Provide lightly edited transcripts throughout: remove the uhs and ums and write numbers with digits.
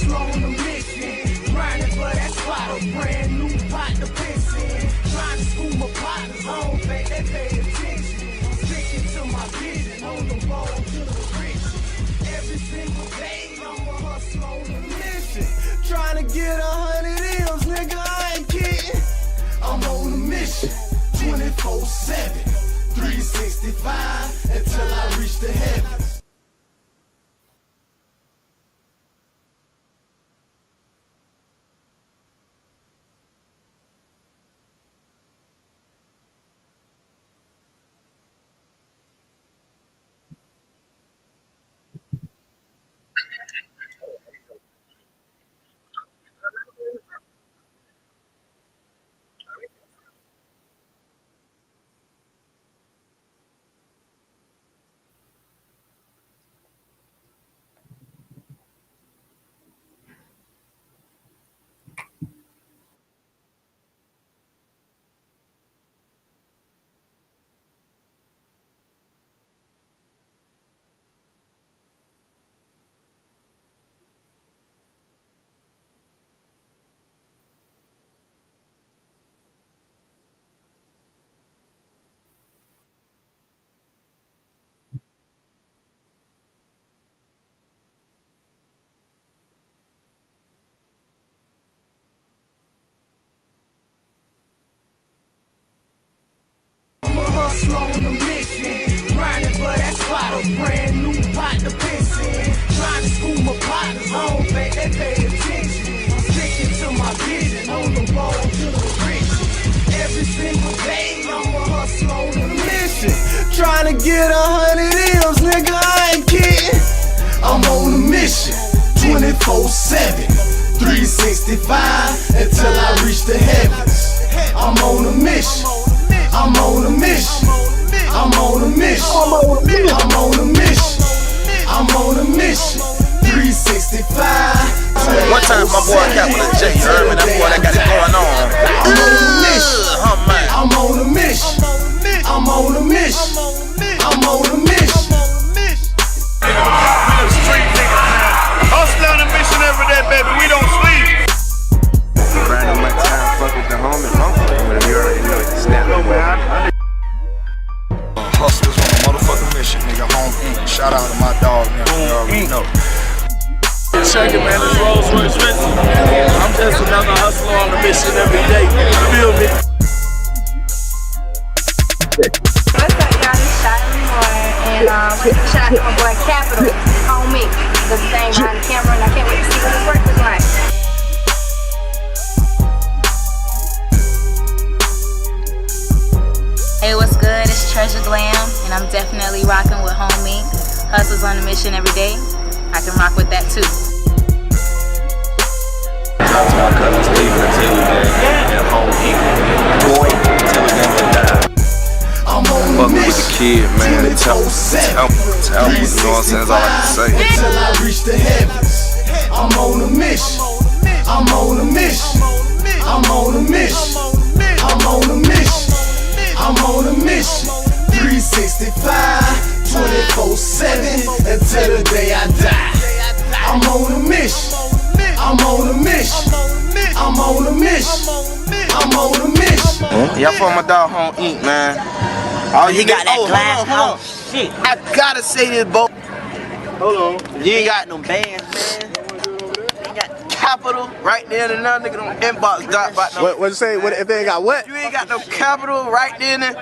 hustle on a mission. Grinding for that spot, a brand new pot to piss in. Trying to school my partners, I don't think they pay attention. I'm sticking to my vision, on the road to the riches. Every single day, I'm a hustle on a mission. Trying to get 100 M's, nigga, I ain't kidding. I'm on a mission, 24/7, 365, until I reach the heavens. Hustle on a mission, grinding for that spot, a brand new pot to piss in. Trying to school my partners, I don't think they pay attention. I'm sticking to my vision, on the road to the riches. Every single day, I'm a hustle on a mission. Trying to get 100 M's, nigga, I ain't kidding. I'm on a mission, 24/7, 365, until I reach the heavens. I'm on a mission. I'm on a mission. I'm on a mission. I'm on a mission. I'm on a mission. 365. One time my boy Capital J, you heard me? That boy that got it going on. I'm on a mission. I'm on a mission. I'm on a mission. I'm on a mission. Street niggas, man. Hustle on a mission every day, baby. We don't sleep. Grinding my time, fuck with the homie, you already know it. Snap. Hustlers on a motherfucking mission, nigga. Home Inc. Shout out to my dog, man. You already know. Check it, man. It's Rolls Royce Richie. I'm just another hustler on a mission every day. You feel me? What's up, y'all? It's Shiley Moore, and shout out to my boy Capital, homie. Does the thing behind the camera, and I can't wait to see what his work is like. Hey, what's good? It's Treasure Glam, and I'm definitely rocking with Homie. Hustles on a mission every day. I can rock with that too. Shout out to my cousins, Stephen and Tilly, man. And Homie, boy, Tilly never died. I'm on a Fuck with mission. the kid, man. Tell him, you know what I'm saying? That's all I can say. Until I reach the heavens. I'm on a mission. I'm on a mission. I'm on a mission. I'm on a mission. I'm on a mission. 365, 24/7, until the day I die. I'm on a mission. I'm on a mission. I'm on a mission. I'm on a mission. Y'all from my dog Home Inc, man. Oh, you got that glass house shit. I gotta say this, Bo. Hold on. You ain't got no bands, man. You ain't got Capital right there, and another nigga don't inbox dot about no. What you say? What if they ain't got what? You ain't got no Capital right there.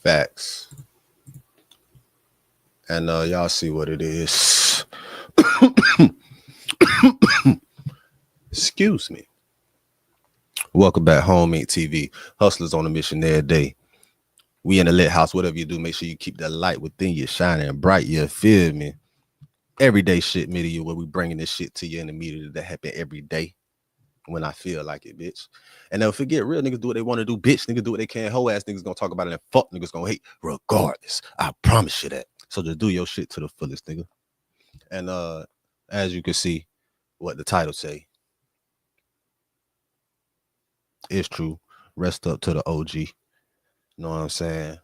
Facts. And y'all see what it is. Excuse me. Welcome back, Home Inc. TV. Hustlers on a mission every day. We in the lit house. Whatever you do, make sure you keep the light within you shining bright. You feel me? Everyday shit media where we bringing this shit to you in the media that happen every day when I feel like it, bitch. And don't forget, real niggas do what they want to do, bitch. Niggas do what they can. Hoe ass niggas gonna talk about it, and fuck niggas gonna hate regardless. I promise you that. So just do your shit to the fullest, nigga. And as you can see, what the title say is true. Rest up to the OG. You know what I'm saying?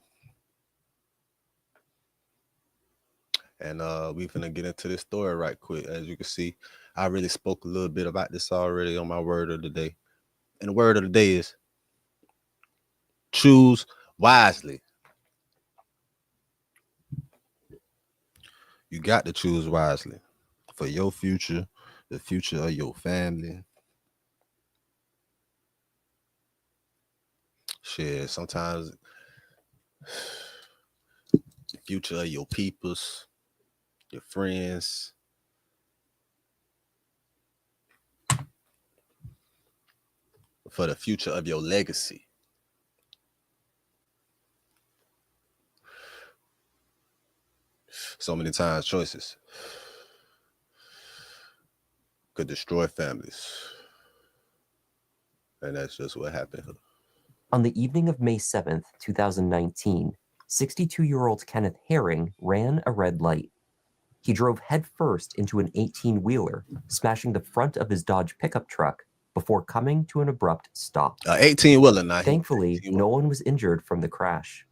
And we finna get into this story right quick. As you can see, I really spoke a little bit about this already on my word of the day. And the word of the day is choose wisely. You got to choose wisely for your future, the future of your family. Shit, sometimes the future of your peoples, your friends. For the future of your legacy. So many times choices could destroy families. And that's just what happened. On the evening of May 7th, 2019, 62-year-old Kenneth Herring ran a red light. He drove headfirst into an 18-wheeler, smashing the front of his Dodge pickup truck before coming to an abrupt stop. 18-wheeler now. Thankfully, no one was injured from the crash.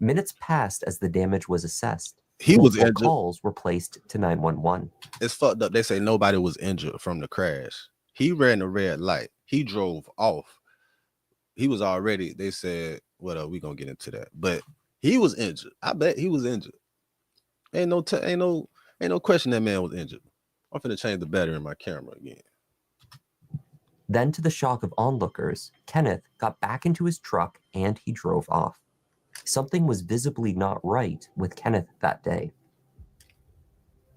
Minutes passed as the damage was assessed. He was injured. Calls were placed to 911. It's fucked up. They say nobody was injured from the crash. He ran a red light. He drove off. He was already, they said, well, we gonna get into that. But he was injured. I bet he was injured. Ain't no question that man was injured. I'm finna change the battery in my camera again. Then, to the shock of onlookers, Kenneth got back into his truck and he drove off. Something was visibly not right with Kenneth that day.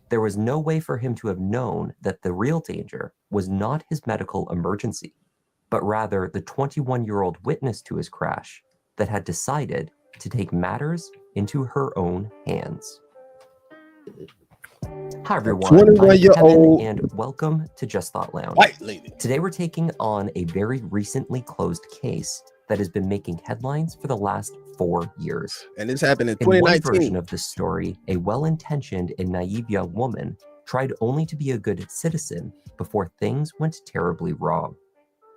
There was no way for him to have known that the real danger was not his medical emergency, but rather the 21-year-old witness to his crash that had decided to take matters into her own hands. Hi everyone, I'm Kevin, and welcome to Just Thought Lounge. White lady. Today we're taking on a very recently closed case that has been making headlines for the last 4 years. And this happened in 2019. In one version of the story, a well-intentioned and naive young woman tried only to be a good citizen before things went terribly wrong.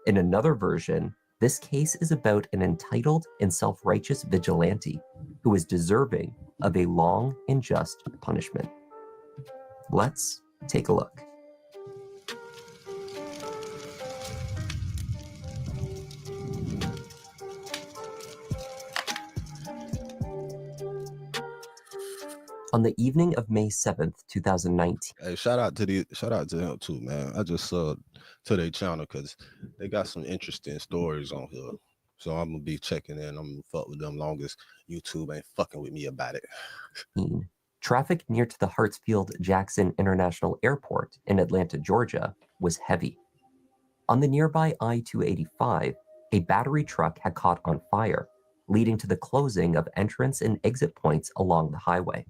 In another version, this case is about an entitled and self-righteous vigilante who is deserving of a long and just punishment. Let's take a look. On the evening of May 7th, 2019. Hey, shout out to them too, man. I just to their channel because they got some interesting stories on here. So I'm gonna be checking in. I'm gonna fuck with them long as YouTube ain't fucking with me about it. Traffic near to the Hartsfield-Jackson International Airport in Atlanta, Georgia, was heavy. On the nearby I-285, a battery truck had caught on fire, leading to the closing of entrance and exit points along the highway.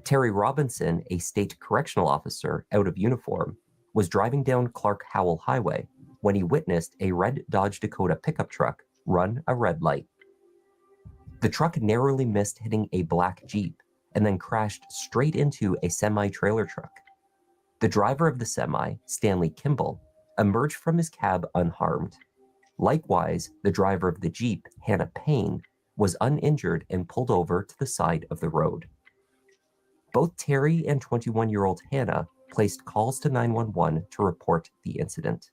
Terry Robinson, a state correctional officer out of uniform, was driving down Clark Howell Highway when he witnessed a red Dodge Dakota pickup truck run a red light. The truck narrowly missed hitting a black Jeep and then crashed straight into a semi-trailer truck. The driver of the semi, Stanley Kimball, emerged from his cab unharmed. Likewise, the driver of the Jeep, Hannah Payne, was uninjured and pulled over to the side of the road. Both Terry and 21-year-old Hannah placed calls to 911 to report the incident.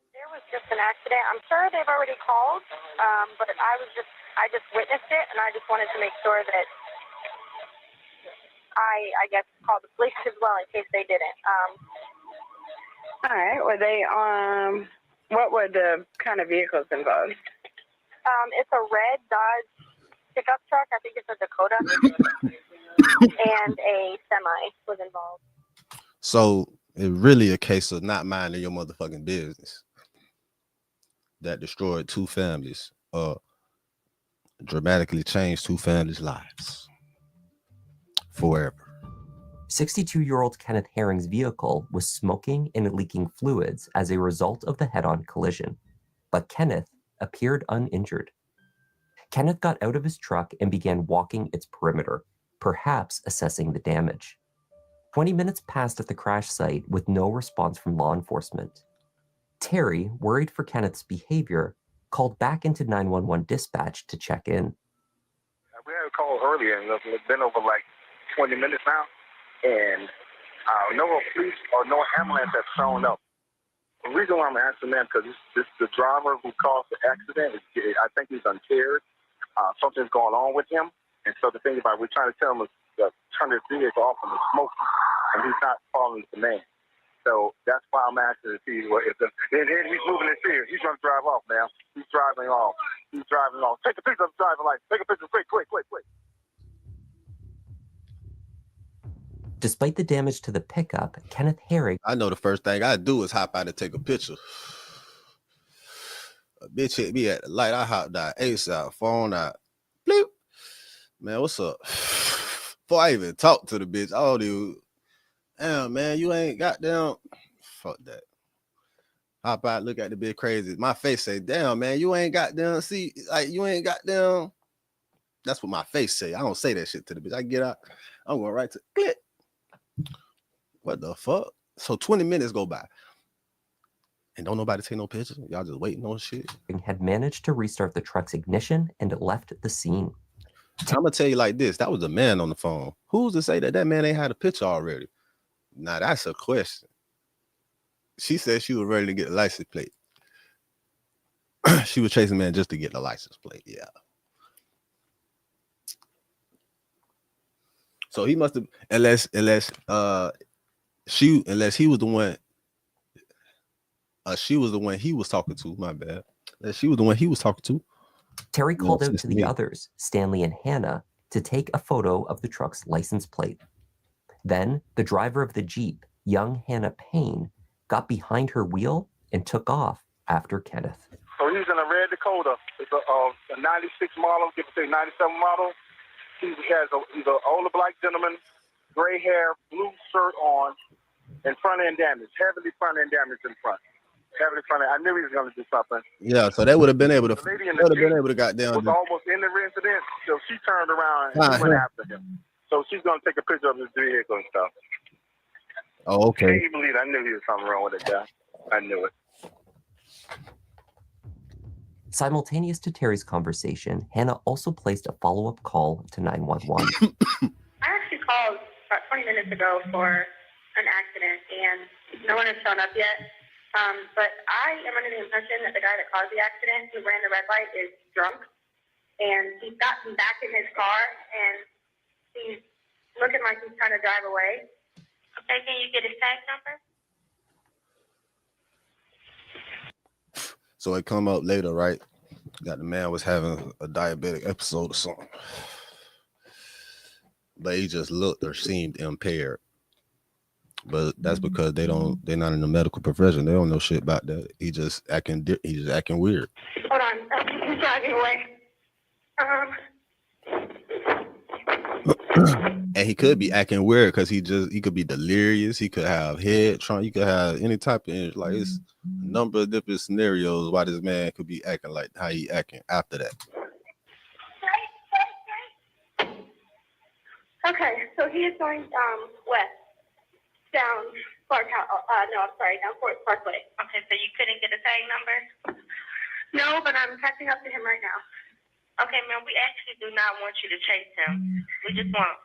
There was just an accident. I'm sure they've already called, but I just witnessed it, and I just wanted to make sure that I guess called the police as well in case they didn't. All right. Were they what were the kind of vehicles involved? It's a red Dodge pickup truck. I think it's a Dakota. And a semi was involved. So it's really a case of not minding your motherfucking business that destroyed two families, dramatically changed two families' lives forever. 62-year-old Kenneth Herring's vehicle was smoking and leaking fluids as a result of the head-on collision, but Kenneth appeared uninjured. Kenneth got out of his truck and began walking its perimeter, perhaps assessing the damage. 20 minutes passed at the crash site with no response from law enforcement. Terry, worried for Kenneth's behavior, called back into 911 dispatch to check in. We had a call earlier, and it's been over like 20 minutes now. and no police or no ambulance have shown up. The reason why I'm asking that because this the driver who caused the accident. I think he's impaired. Something's going on with him, and so the thing about it, we're trying to tell him to turn his vehicle off from the smoke, and he's not following the command. So that's why I'm asking to see what if and he's moving his fear. He's going to drive off now. He's driving off. He's driving off. Take a picture of the driver license. Take a picture quick. Despite the damage to the pickup, Kenneth Herring. I know the first thing I do is hop out and take a picture. A bitch hit me at the light. I hopped out, ASAP, phone out. Bloop. Man, what's up? Before I even talk to the bitch, I don't even. Damn, man, you ain't goddamn. Fuck that. Hop out, look at the bitch crazy. My face say, damn, man, you ain't goddamn. See, like, you ain't goddamn. That's what my face say. I don't say that shit to the bitch. I get out. I'm going right to click. What the fuck? So 20 minutes go by. And don't nobody take no pictures. Y'all just waiting on shit. Had managed to restart the truck's ignition and left the scene. I'm gonna tell you like this. That was a man on the phone. Who's to say that man ain't had a picture already? Now that's a question. She said she was ready to get a license plate. She was chasing man just to get the license plate. Yeah. So he must have, unless he was the one. She was the one he was talking to. My bad. She was the one he was talking to. Terry called out to the others, Stanley and Hannah, to take a photo of the truck's license plate. Then the driver of the Jeep, young Hannah Payne, got behind her wheel and took off after Kenneth. So he's in a red Dakota. It's a 96 model, give or take 97 model. He's an older black gentleman, gray hair, blue shirt on, and front end damage, heavily front end damage in front. Heavily front end. I knew he was going to do something. Yeah, so they would have been able to. The lady in the Jeep goddamn. was almost in the incident, so she turned around and she went after him. So she's going to take a picture of his vehicle and stuff. Oh, okay. Can you believe it? I knew he was something wrong with it, guy. I knew it. Simultaneous to Terry's conversation, Hannah also placed a follow-up call to 911. I actually called about 20 minutes ago for an accident, and no one has shown up yet. But I am under the impression that the guy that caused the accident, who ran the red light, is drunk, and he's gotten back in his car, and he's looking like he's trying to drive away. Okay, can you get his tag number? So it come up later, right? Got the man was having a diabetic episode or something, but he just looked or seemed impaired. But that's because they're not in the medical profession. They don't know shit about that. He's just acting weird. Hold on, he's driving away. And he could be acting weird because he could be delirious. He could have head trauma. You could have any type of, like, it's a number of different scenarios why this man could be acting like how he acting after that. Okay, so he is going west, down down Fort Parkway. Okay, so you couldn't get a tag number? No, but I'm catching up to him right now. Okay, ma'am, we actually do not want you to chase him. We just want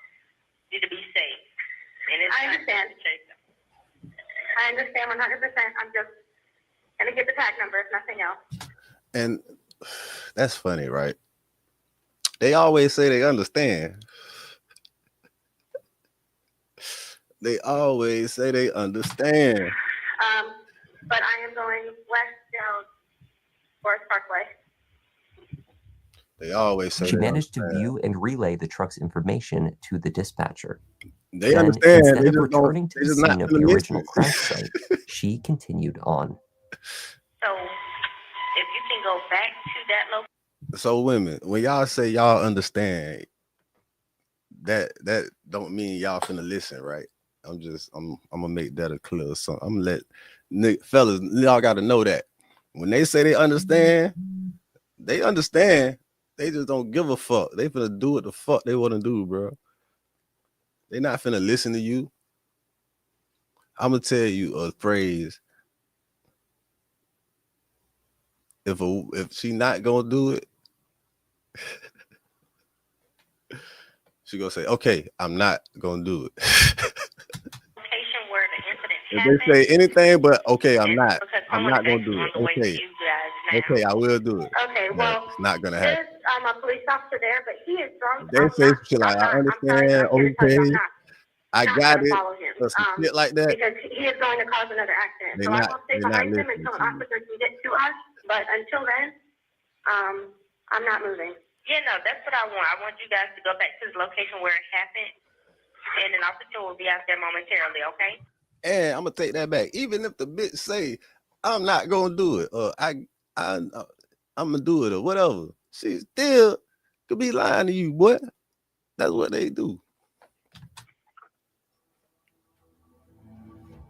you to be safe. And I understand. I understand 100%. I'm just going to get the tag number, if nothing else. And that's funny, right? They always say they understand. They always say they understand. But I am going west down Forest Parkway. They always say she managed to view and relay the truck's information to the dispatcher. They then, understand. Instead They of just returning to they the just scene not of the gonna original miss it. crash site, she continued on. So, if you can go back to that location. So women, when y'all say y'all understand, that don't mean y'all finna listen, right? I'm gonna make that a clear. So I'm gonna let fellas, y'all gotta know that when they say they understand, they understand. They just don't give a fuck. They finna do what the fuck they want to do, bro. They not finna listen to you. I'm gonna tell you a phrase. If she not gonna do it, she gonna say, "Okay, I'm not gonna do it." If they say anything but okay, I'm not Because gonna do it. on the way to Okay, you guys now. okay, I will do it. Okay, But well, it's not gonna happen. there's a police officer there, but he is drunk. They say some shit like, I understand, okay, I got it, or some shit like that. Because he is going to cause another accident. They So not- I will stay they not behind him listening until an to you. officer can get to us. But until then, I'm not moving. Yeah, no, that's what I want. I want you guys to go back to the location where it happened, and an officer will be out there momentarily, okay? And I'm gonna take that back. Even if the bitch say I'm not gonna do it, or I'm gonna do it, or whatever, she still could be lying to you, boy. That's what they do.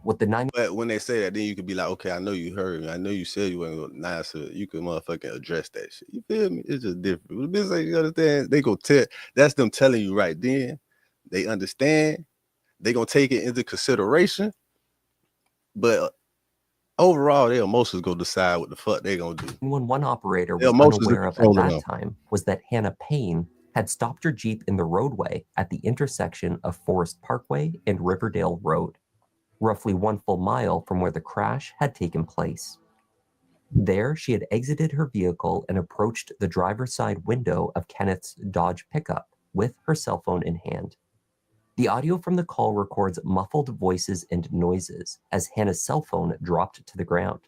What the 9 But when they say that, then you could be like, okay, I know you heard me. I know you said you weren't gonna lie, so you can motherfucking address that shit. You feel me? It's just different. When the bitch say, you understand, they go tell. That's them telling you right then. They understand. They gonna take it into consideration. But overall, their emotions go decide what the fuck they gonna do. 911 operator Their was emotions unaware are of at controlling that them. time was that Hannah Payne had stopped her Jeep in the roadway at the intersection of Forest Parkway and Riverdale Road, roughly 1 full mile from where the crash had taken place. There, she had exited her vehicle and approached the driver's side window of Kenneth's Dodge pickup with her cell phone in hand. The audio from the call records muffled voices and noises as Hannah's cell phone dropped to the ground.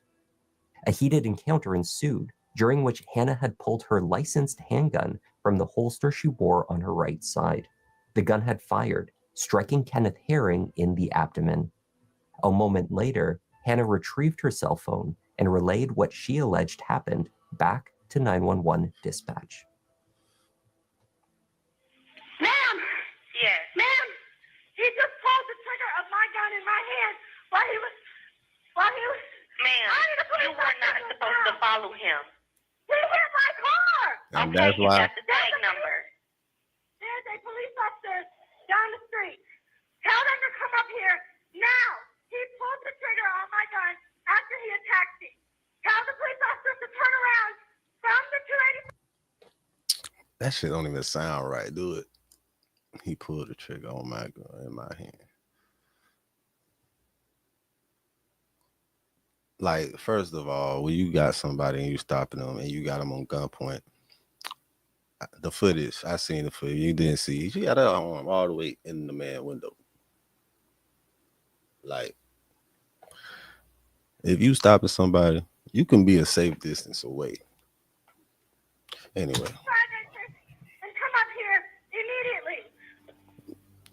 A heated encounter ensued, during which Hannah had pulled her licensed handgun from the holster she wore on her right side. The gun had fired, striking Kenneth Herring in the abdomen. A moment later, Hannah retrieved her cell phone and relayed what she alleged happened back to 911 dispatch. Ma'am! Yes. Ma'am! He just pulled the trigger of my gun in my hand while he was... Ma'am, you were not supposed to follow him. He hit my car! And Okay, that's you why. got the tag number. There's a police officer down the street. Tell them to come up here now. He pulled the trigger on my gun after he attacked me. Tell the police officer to turn around from the 280. That shit don't even sound right, do it? He pulled the trigger on my gun in my hand. Like, first of all, when you got somebody and you stopping them and you got them on gunpoint, the footage, I seen the footage, you didn't see. She got her arm all the way in the man window. Like, if you stopping somebody, you can be a safe distance away. Anyway. And come up here immediately.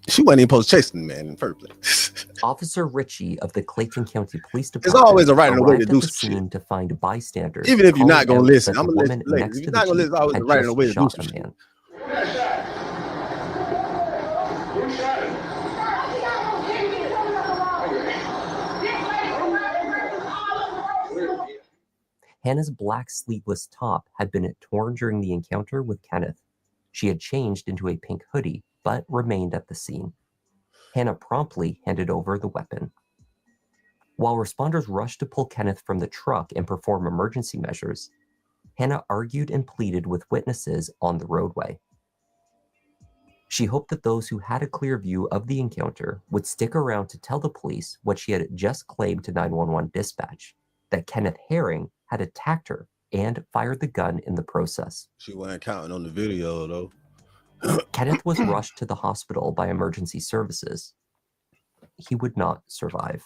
She wasn't even supposed to chase the man in the first place. Officer Ritchie of the Clayton County Police There's Department always a right and a way to arrived do at the some scene to find bystanders. Even if you're not calling gonna out listen, that I'm the gonna woman listen later. next If to you're not the gonna Jeep listen, I was had right and a just way to do shot some a shit. man. Hannah's black sleeveless top had been torn during the encounter with Kenneth. She had changed into a pink hoodie, but remained at the scene. Hannah promptly handed over the weapon. While responders rushed to pull Kenneth from the truck and perform emergency measures, Hannah argued and pleaded with witnesses on the roadway. She hoped that those who had a clear view of the encounter would stick around to tell the police what she had just claimed to 911 dispatch, that Kenneth Herring had attacked her and fired the gun in the process. She wasn't counting on the video, though. Kenneth was rushed to the hospital by emergency services. He would not survive.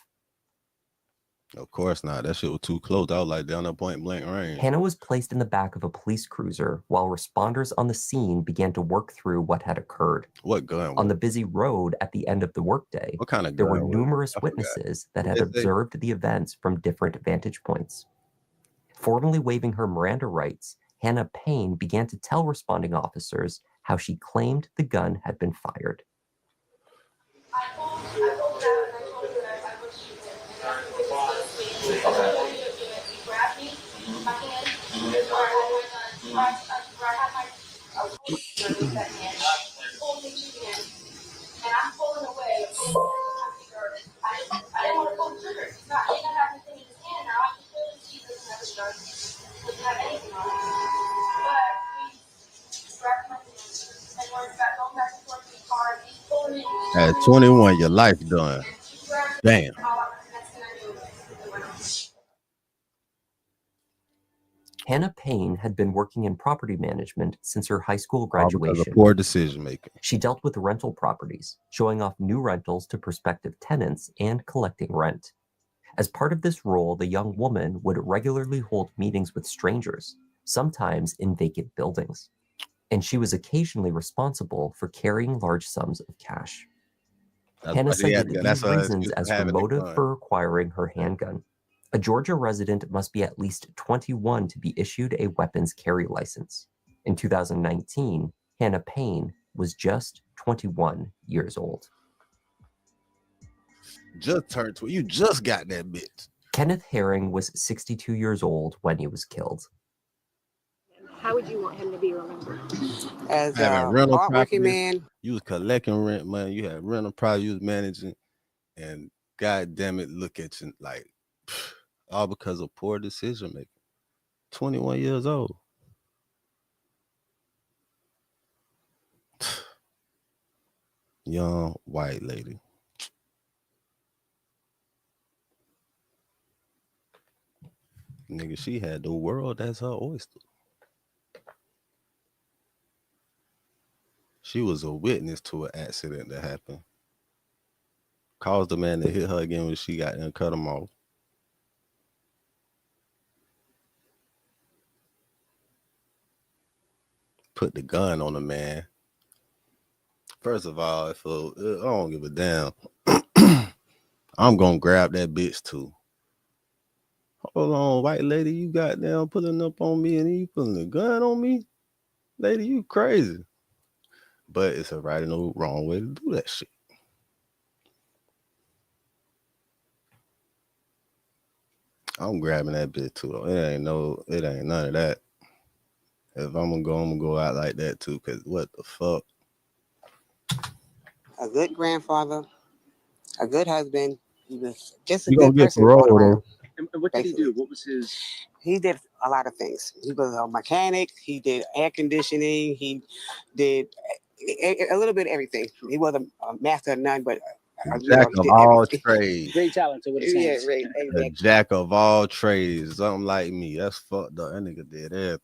Of course not. That shit was too close. I was like down at point blank range. Hannah was placed in the back of a police cruiser while responders on the scene began to work through what had occurred. What gun? On the busy road at the end of the workday, What kind of there gun were was it? numerous I forgot. witnesses that What had did they say? observed the events from different vantage points. Formally waiving her Miranda rights, Hannah Payne began to tell responding officers how she claimed the gun had been fired. At 21, your life done. Damn. Hannah Payne had been working in property management since her high school All because of graduation. poor decision making. She dealt with rental properties, showing off new rentals to prospective tenants and collecting rent. As part of this role, the young woman would regularly hold meetings with strangers, sometimes in vacant buildings. And she was occasionally responsible for carrying large sums of cash. Hannah cited these reasons as her motive for acquiring her handgun. A Georgia resident must be at least 21 to be issued a weapons carry license. In 2019, Hannah Payne was just 21 years old. Just turned to you just got that bitch. Kenneth Herring was 62 years old when he was killed. How would you want him to be remembered? As a hardworking man. You was collecting rent money. You had rental property you was managing, and God damn it, look at you like all because of poor decision making. 21 years old. Young white lady. Nigga, she had the world as her oyster. She was a witness to an accident that happened. Caused the man to hit her again when she got there and cut him off. Put the gun on the man. First of all, if I don't give a damn, I'm gonna grab that bitch too. Hold on, white lady, you got down pulling up on me and you putting a gun on me? Lady, you crazy. But it's a right and a wrong way to do that shit. I'm grabbing that bitch too. It ain't none of that. If I'm gonna go out like that too, cause what the fuck? A good grandfather, a good husband. He was just a You good gonna get person. parole though. And what did he do? What was his? He did a lot of things. He was a mechanic. He did air conditioning. He did a little bit of everything. He wasn't a master of none, but Jack of all trades. Great talent to what his hands. Yeah, right. A Exactly. jack of all trades. Something like me. That's fucked up. That nigga did everything.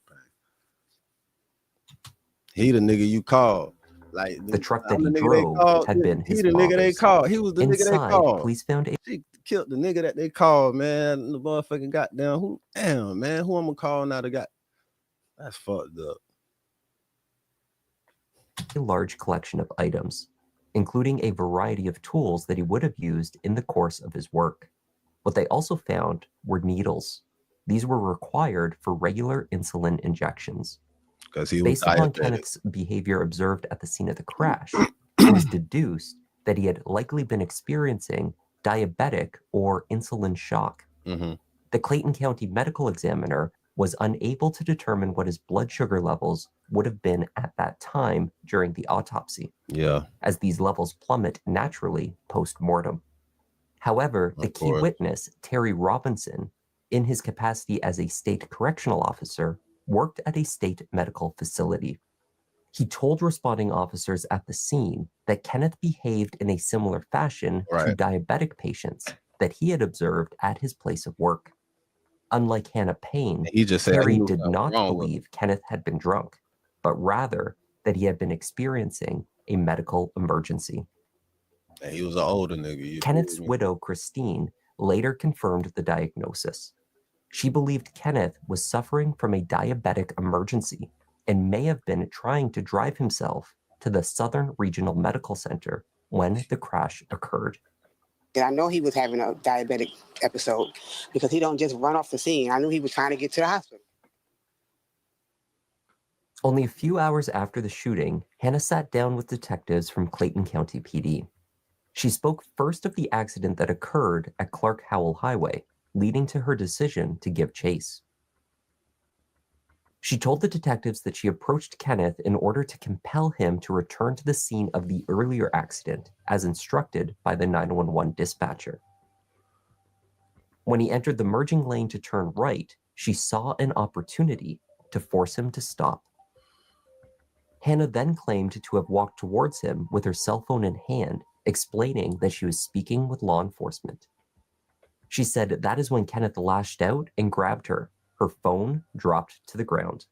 He the nigga you called. Like the truck that he drove had been his the nigga they father's. called. He was the nigga they Inside, called. police found a She killed the nigga that they called, man. The motherfucking goddamn who? Damn, man. Who I'm gonna call now? That's fucked up. large collection of items, including a variety of tools that he would have used in the course of his work. What they also found were needles. These were required for regular insulin injections. Because he was Based upon diabetic. Kenneth's behavior observed at the scene of the crash, it was deduced that he had likely been experiencing diabetic or insulin shock. Mm-hmm. The Clayton County medical examiner was unable to determine what his blood sugar levels would have been at that time during the autopsy, Yeah. as these levels plummet naturally post-mortem. However, the key witness, Terry Robinson, in his capacity as a state correctional officer, worked at a state medical facility. He told responding officers at the scene that Kenneth behaved in a similar fashion to diabetic patients that he had observed at his place of work. Unlike Hannah Payne, He just said Terry he knew did something not wrong with believe Kenneth had been drunk, but rather that he had been experiencing a medical emergency. And he was an older nigga. You Kenneth's feel me? widow, Christine, later confirmed the diagnosis. She believed Kenneth was suffering from a diabetic emergency and may have been trying to drive himself to the Southern Regional Medical Center when the crash occurred. I know he was having a diabetic episode because he don't just run off the scene. I knew he was trying to get to the hospital. Only a few hours after the shooting, Hannah sat down with detectives from Clayton County PD. She spoke first of the accident that occurred at Clark Howell Highway, leading to her decision to give chase. She told the detectives that she approached Kenneth in order to compel him to return to the scene of the earlier accident, as instructed by the 911 dispatcher. When he entered the merging lane to turn right, she saw an opportunity to force him to stop. Hannah then claimed to have walked towards him with her cell phone in hand, explaining that she was speaking with law enforcement. She said that is when Kenneth lashed out and grabbed her, her phone dropped to the ground.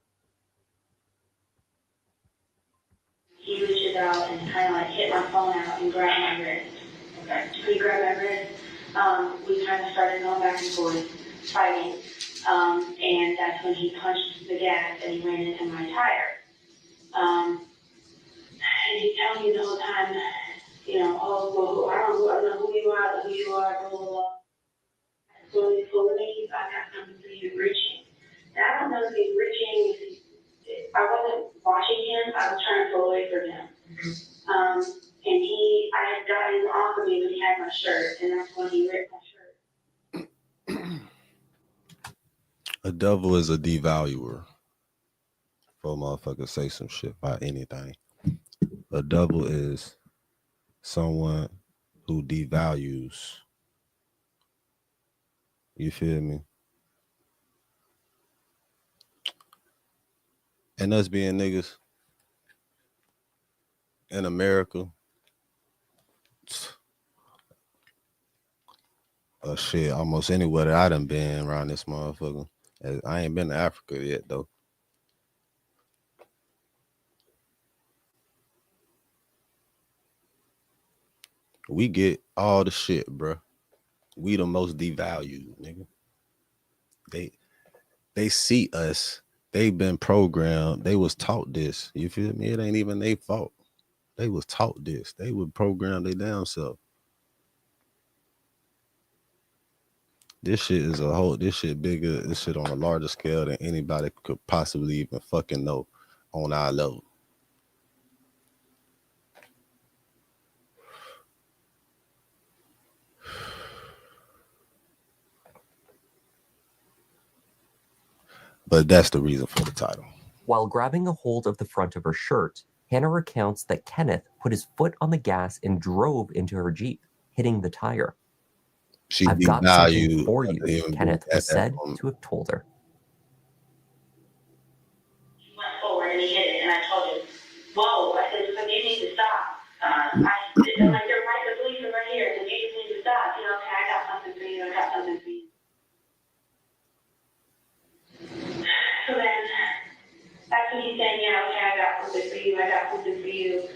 He reaches out and kind of like hit my phone out and grabbed my wrist. Okay. He grabbed my wrist. We kind of started going back and forth, fighting. And that's when he punched the gas and he ran into my tire. And he's telling me the whole time, you know, oh, well, I don't know who you are, blah, blah, blah. So he's pulling me, I got something for you reaching. And I don't know if he's reaching, I wasn't watching him, I was trying to pull away from him. And I had gotten him off of me when he had my shirt, and that's when he ripped my shirt. A devil is a devaluer. For a motherfucker say some shit about anything. A devil is someone who devalues. You feel me? And us being niggas in America, shit, almost anywhere that I done been around this motherfucker. I ain't been to Africa yet, though. We get all the shit, bro. We the most devalued, nigga. They see us. They've been programmed. They was taught this. You feel me? It ain't even their fault. They was taught this. They would program their damn self. This shit is this shit bigger. This shit on a larger scale than anybody could possibly even fucking know on our level. But that's the reason for the title. While grabbing a hold of the front of her shirt, Hannah recounts that Kenneth put his foot on the gas and drove into her Jeep, hitting the tire. I've got something for you, Kenneth was said to have told her. He went forward and he hit it, and I told him, whoa, I said, you need to stop. I'm like, the police are right here, so you just need to stop. You know, okay, I got something for you, So then, that's when he's saying, yeah, okay, I got something for you.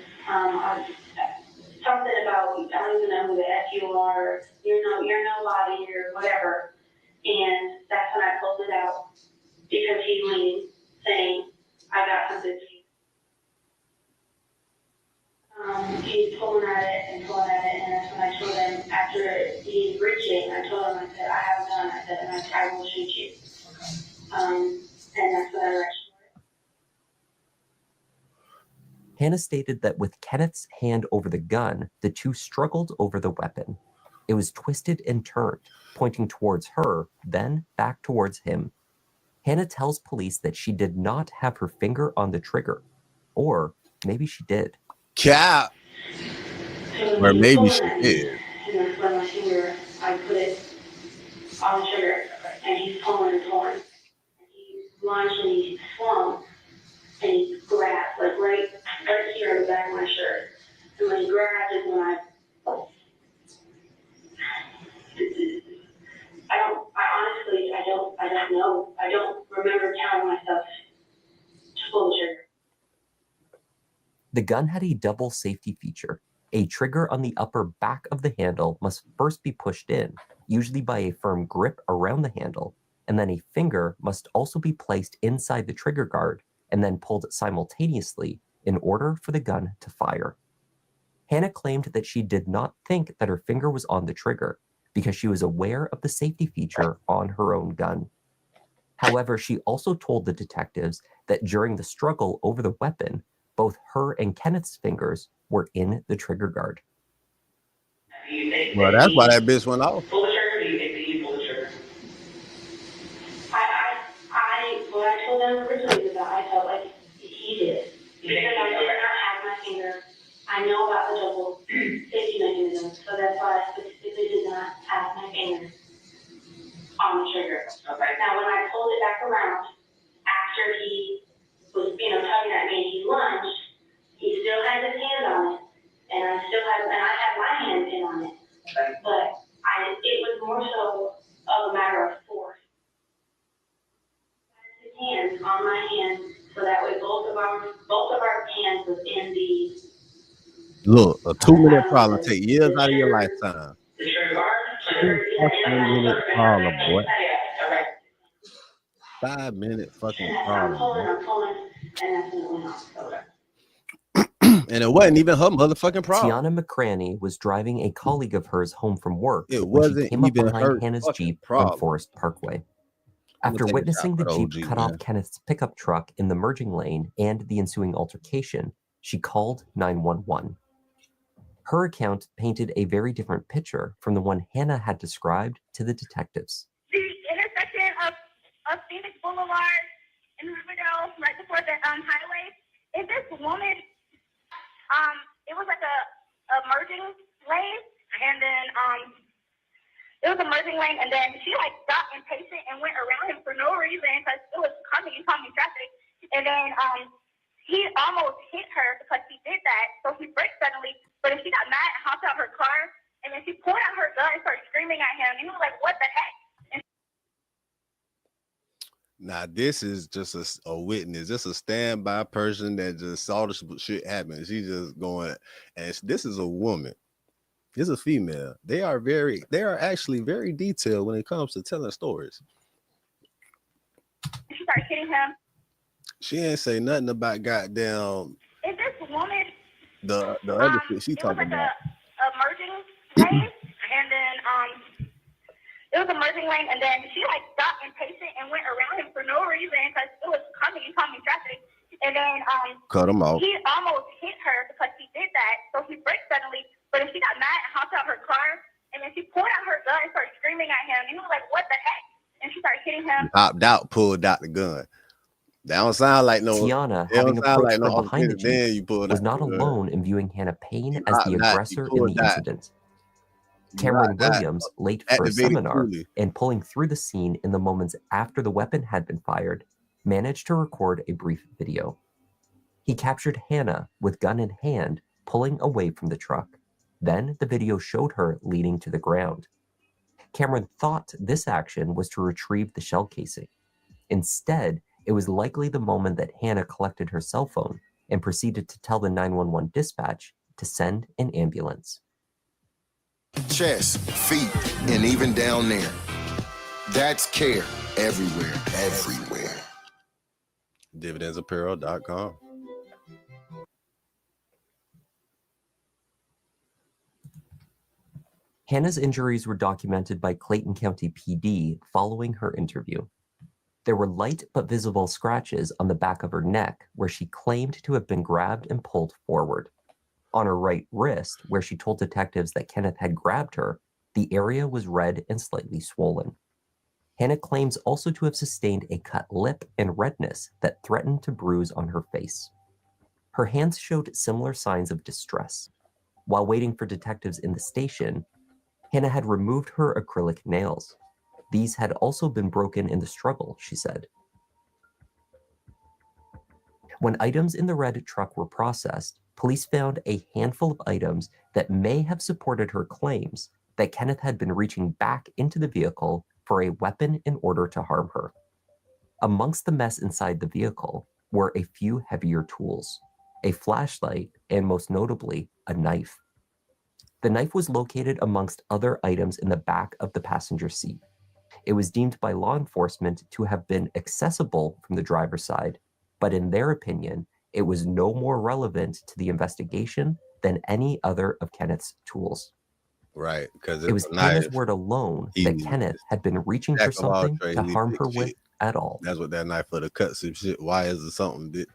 Something about, I don't even know who the F you are, you're nobody or whatever. And that's when I pulled it out because he's leaning, saying, I got something for you. He's pulling at it, and that's when I told him, after he's reaching, I told him, I said, I have a gun, I said, and I will shoot you. And that's when I reached. Hannah stated that with Kenneth's hand over the gun, the two struggled over the weapon. It was twisted and turned, pointing towards her, then back towards him. Hannah tells police that she did not have her finger on the trigger. Or maybe she did. Cap! Or maybe she did. And that's when my finger, I put it on the trigger, and he's pulling and pulling. And he lunged and he swung, and he grabbed, like right here on the back of my shirt. And when he grabbed is when I don't know. I don't remember telling myself to pull the trigger. The gun had a double safety feature. A trigger on the upper back of the handle must first be pushed in, usually by a firm grip around the handle, and then a finger must also be placed inside the trigger guard and then pulled simultaneously in order for the gun to fire. Hannah claimed that she did not think that her finger was on the trigger because she was aware of the safety feature on her own gun. However, she also told the detectives that during the struggle over the weapon, both her and Kenneth's fingers were in the trigger guard. Well, that's why that bitch went off. Pull the trigger, or do you think that you pulled the trigger? What I told them originally was that I felt like he did. Because I did not have my finger. I know about the double safety mechanism, so that's why I specifically did not have my finger on the trigger. Okay. Now, when I pulled it back around, after he was, tugging at me and he lunged, he still had his hand on it, and I had my hand in on it. Okay. But it was more so of a matter of force. both of our hands was in the Look, a 2-minute problem take years out of your lifetime. church garden. 2-minute problem, boy. 5-minute fucking problem, boy. I'm pulling, and that's when it went off. Okay. And it wasn't even her motherfucking problem. Tiana McCraney was driving a colleague of hers home from work It when she wasn't came up even behind her Hannah's fucking Jeep problem. on Forest Parkway. I'm After gonna take a witnessing shot the for the Jeep OG, cut man. off Kenneth's pickup truck in the merging lane and the ensuing altercation, she called 911. Her account painted a very different picture from the one Hannah had described to the detectives. The intersection of Phoenix Boulevard in Riverdale, right before the highway, is this woman, it was like a merging lane, and then, it was a merging lane, and then she like got impatient and went around him for no reason because it was coming traffic, and then, he almost hit her because he did that, so he braked suddenly, but then she got mad and hopped out her car, and then she pulled out her gun and started screaming at him, and he was like, what the heck? Now, this is just a witness, just a standby person that just saw this shit happen. She's just going, and this is a woman. This is a female. They are actually very detailed when it comes to telling stories. She started hitting him. She ain't say nothing about goddamn Is this woman? the other shit she It was talking like about. a merging lane, and then it was a merging lane, and then she like got impatient and went around him for no reason because it was coming traffic, and then Cut him off. he almost hit her because he did that, so he braked suddenly, but then she got mad and hopped out her car, and then she pulled out her gun and started screaming at him, and he was like, what the heck? And she started hitting him. Hopped out, pulled out the gun. That don't sound like no. Tiana, It don't having sound approached like from no. behind the Then you Jeep, pulled was out not the gun. alone in viewing Hannah Payne You as the hopped out, aggressor you in pulled the out. incident. Cameron Right, Williams, late for a activated seminar fully. and pulling through the scene in the moments after the weapon had been fired, managed to record a brief video. He captured Hannah with gun in hand, pulling away from the truck. Then the video showed her leaning to the ground. Cameron thought this action was to retrieve the shell casing. Instead, it was likely the moment that Hannah collected her cell phone and proceeded to tell the 911 dispatch to send an ambulance. Chest, feet, and even down there. That's care everywhere, everywhere. Dividendsapparel.com. Hannah's injuries were documented by Clayton County PD following her interview. There were light but visible scratches on the back of her neck where she claimed to have been grabbed and pulled forward. On her right wrist, where she told detectives that Kenneth had grabbed her, the area was red and slightly swollen. Hannah claims also to have sustained a cut lip and redness that threatened to bruise on her face. Her hands showed similar signs of distress. While waiting for detectives in the station, Hannah had removed her acrylic nails. These had also been broken in the struggle, she said. When items in the red truck were processed, police found a handful of items that may have supported her claims that Kenneth had been reaching back into the vehicle for a weapon in order to harm her. Amongst the mess inside the vehicle were a few heavier tools, a flashlight, and most notably, a knife. The knife was located amongst other items in the back of the passenger seat. It was deemed by law enforcement to have been accessible from the driver's side, but in their opinion, it was no more relevant to the investigation than any other of Kenneth's tools. Right, because It was Hannah's word alone that Kenneth had been reaching for something to harm her with at all. That's what that knife for, the cut some shit. Why is it something that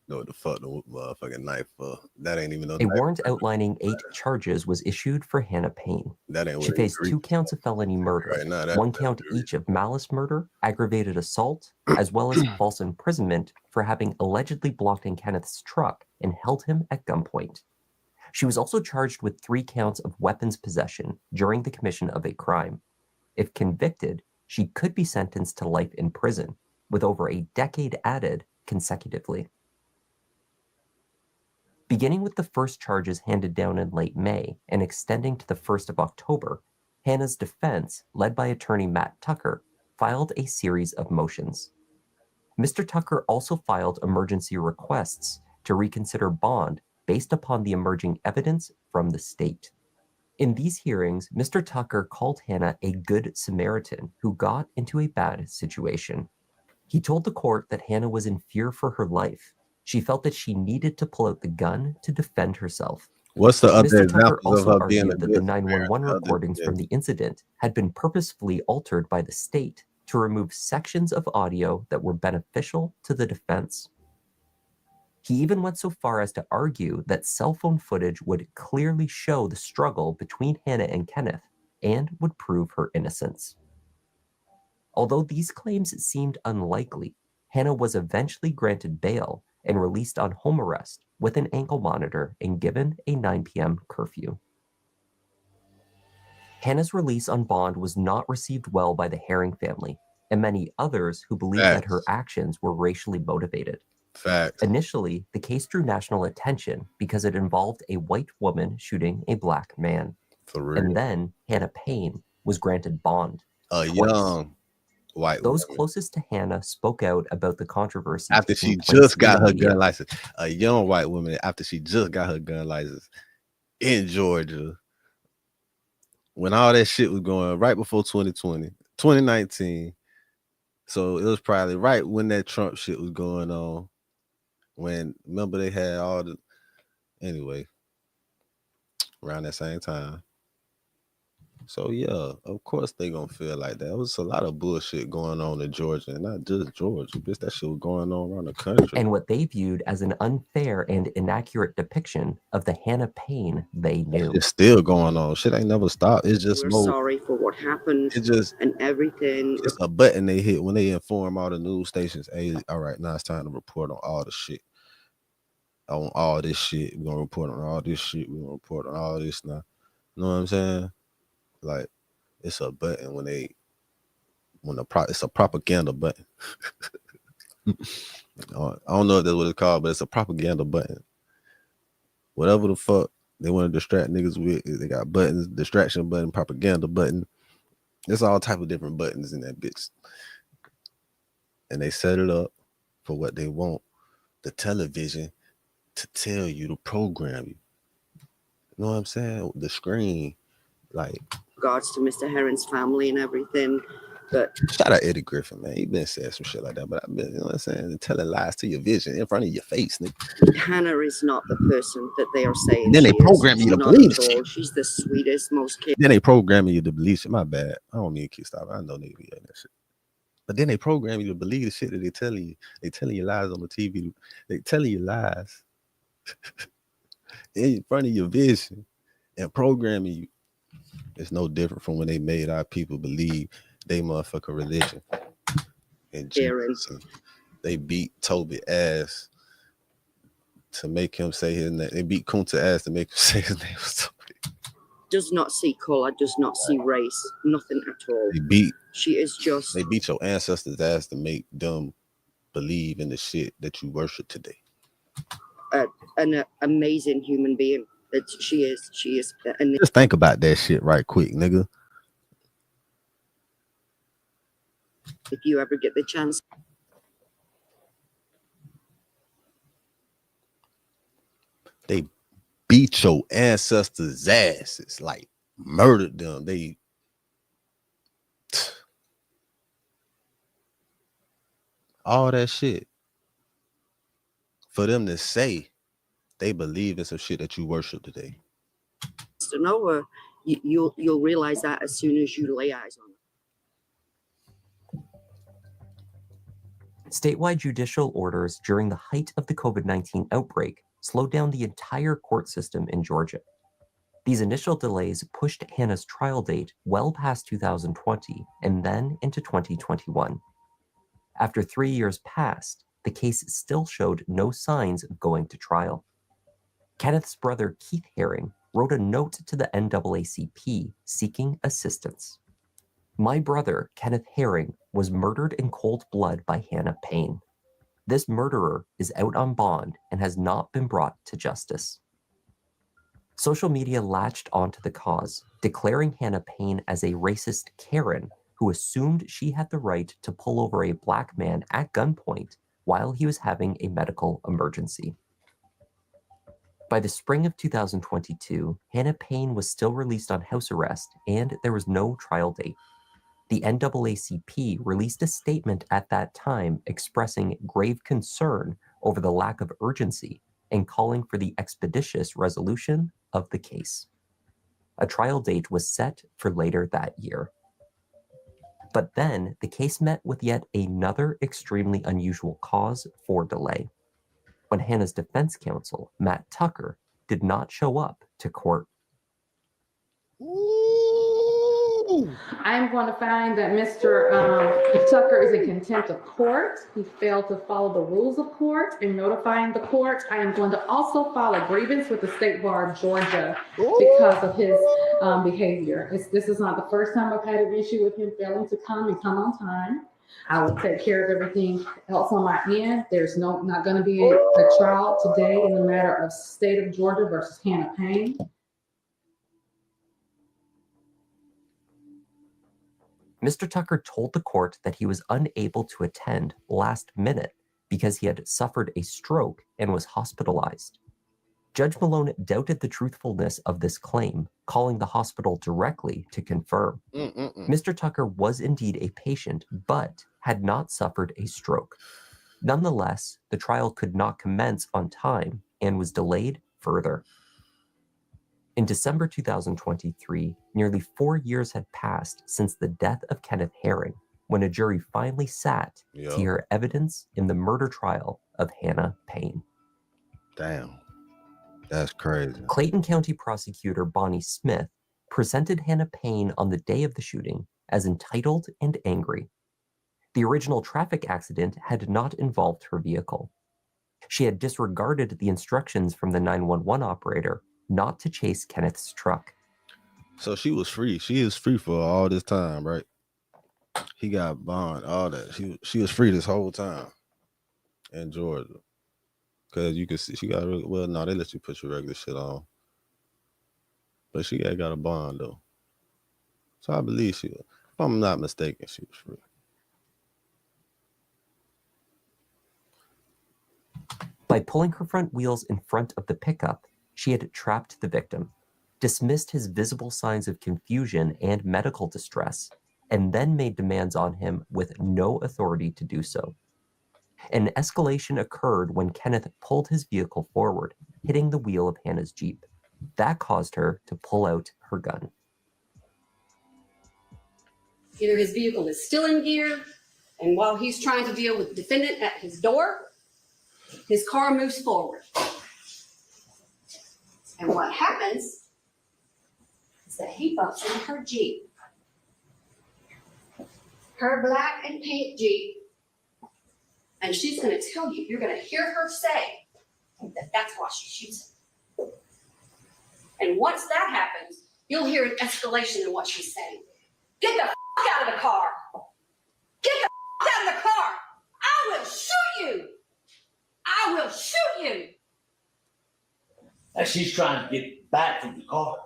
know what the fuck the motherfucking knife for? That ain't even no A knife. warrant outlining 8 charges was issued for Hannah Payne. That ain't She what faced it 2 counts of felony murder, Right now, that- 1 count each of malice murder, aggravated assault, as well as false imprisonment for having allegedly blocked in Kenneth's truck and held him at gunpoint. She was also charged with 3 counts of weapons possession during the commission of a crime. If convicted, she could be sentenced to life in prison, with over a decade added consecutively. Beginning with the first charges handed down in late May and extending to the 1st of October, Hannah's defense, led by attorney Matt Tucker, filed a series of motions. Mr. Tucker also filed emergency requests to reconsider bond based upon the emerging evidence from the state. In these hearings, Mr. Tucker called Hannah a good Samaritan who got into a bad situation. He told the court that Hannah was in fear for her life. She felt that she needed to pull out the gun to defend herself. What's the other Mr. Tucker examples of also her being a argued that good the 911 Samaritan? recordings from the incident had been purposefully altered by the state to remove sections of audio that were beneficial to the defense. He even went so far as to argue that cell phone footage would clearly show the struggle between Hannah and Kenneth and would prove her innocence. Although these claims seemed unlikely, Hannah was eventually granted bail and released on home arrest with an ankle monitor and given a 9 p.m. curfew. Hannah's release on bond was not received well by the Herring family and many others who believed that her actions were racially motivated. Fact. Initially, the case drew national attention because it involved a white woman shooting a black man. For real. And then Hannah Payne was granted bond. A twice. young white Those woman. closest to Hannah spoke out about the controversy After she taking place just got in the her media. gun license. A young white woman after she just got her gun license in Georgia. When all that shit was going right before 2019. So it was probably right when that Trump shit was going on. When, remember, they had all the, anyway, around that same time. So yeah, of course they gonna feel like that. It was a lot of bullshit going on in Georgia, and not just Georgia. Bitch, that shit was going on around the country. And what they viewed as an unfair and inaccurate depiction of the Hannah Payne they knew. It's still going on. Shit ain't never stopped. It's just We're more. sorry for what happened It just and everything. it's a button they hit when they inform all the news stations. Hey, all right, now it's time to report on all the shit. On all this shit. We're gonna report on all this shit. We're gonna report on all this now. You know what I'm saying? Like, it's a button when it's a propaganda button. I don't know if that's what it's called, but it's a propaganda button. Whatever the fuck they want to distract niggas with, they got buttons, distraction button, propaganda button. There's all type of different buttons in that bitch. And they set it up for what they want. The television to tell you, to program you. You know what I'm saying? The screen, like, Regards to Mr. Herron's family and everything. But shout out Eddie Griffin, man. He been saying some shit like that, but I've been, you know what I'm saying, telling lies to your vision in front of your face, nigga. Hannah is not the person that they are saying. And then they program you to believe shit. She's the sweetest, most caring. Then they programming you to believe shit. My bad. I don't mean to stop. I know nigga be that shit. But then they program you to believe the shit that they telling you. They telling you lies on the TV. They telling you lies in front of your vision and programming you. It's no different from when they made our people believe they motherfucking religion. And Jesus, and they beat Toby ass to make him say his name. They beat Kunta ass to make him say his name was Toby. Does not see color, does not see race, nothing at all. She is just. They beat your ancestors' ass to make them believe in the shit that you worship today. An amazing human being. That she is. Just think about that shit right quick, nigga. If you ever get the chance. They beat your ancestors' asses, like murdered them. They all that shit for them to say they believe in some shit that you worship today. To know her, you'll realize that as soon as you lay eyes on her. Statewide judicial orders during the height of the COVID-19 outbreak slowed down the entire court system in Georgia. These initial delays pushed Hannah's trial date well past 2020 and then into 2021. After 3 years passed, the case still showed no signs of going to trial. Kenneth's brother, Keith Herring, wrote a note to the NAACP seeking assistance. My brother, Kenneth Herring, was murdered in cold blood by Hannah Payne. This murderer is out on bond and has not been brought to justice. Social media latched onto the cause, declaring Hannah Payne as a racist Karen who assumed she had the right to pull over a black man at gunpoint while he was having a medical emergency. By the spring of 2022, Hannah Payne was still released on house arrest, and there was no trial date. The NAACP released a statement at that time expressing grave concern over the lack of urgency and calling for the expeditious resolution of the case. A trial date was set for later that year. But then the case met with yet another extremely unusual cause for delay, when Hannah's defense counsel, Matt Tucker, did not show up to court. I'm going to find that Mr. Tucker is in contempt of court. He failed to follow the rules of court in notifying the court. I am going to also file a grievance with the State Bar of Georgia because of his behavior. This is not the first time I've had an issue with him failing to come and come on time. I will take care of everything else on my end. There's not going to be a trial today in the matter of State of Georgia versus Hannah Payne. Mr. Tucker told the court that he was unable to attend last minute because he had suffered a stroke and was hospitalized. Judge Malone doubted the truthfulness of this claim, calling the hospital directly to confirm. Mr. Tucker was indeed a patient, but had not suffered a stroke. Nonetheless, the trial could not commence on time and was delayed further. In December 2023, nearly 4 years had passed since the death of Kenneth Herring, when a jury finally sat to hear evidence in the murder trial of Hannah Payne. Damn. That's crazy. Clayton County prosecutor Bonnie Smith presented Hannah Payne on the day of the shooting as entitled and angry. The original traffic accident had not involved her vehicle. She had disregarded the instructions from the 911 operator not to chase Kenneth's truck. So she was free. She is free for all this time, right? He got bond, all that. She was free this whole time in Georgia. Because you can see she got, well, no, they let you put your regular shit on. But she got a bond, though. So I believe if I'm not mistaken, she was free. By pulling her front wheels in front of the pickup, she had trapped the victim, dismissed his visible signs of confusion and medical distress, and then made demands on him with no authority to do so. An escalation occurred when Kenneth pulled his vehicle forward, hitting the wheel of Hannah's Jeep. That caused her to pull out her gun. Either his vehicle is still in gear, and while he's trying to deal with the defendant at his door, his car moves forward. And what happens is that he bumps into her Jeep. Her black and pink Jeep. And she's going to tell you, you're going to hear her say that that's why she shoots him. And once that happens, you'll hear an escalation in what she's saying. Get the f*** out of the car. Get the f*** out of the car. I will shoot you. I will shoot you. And she's trying to get back from the car.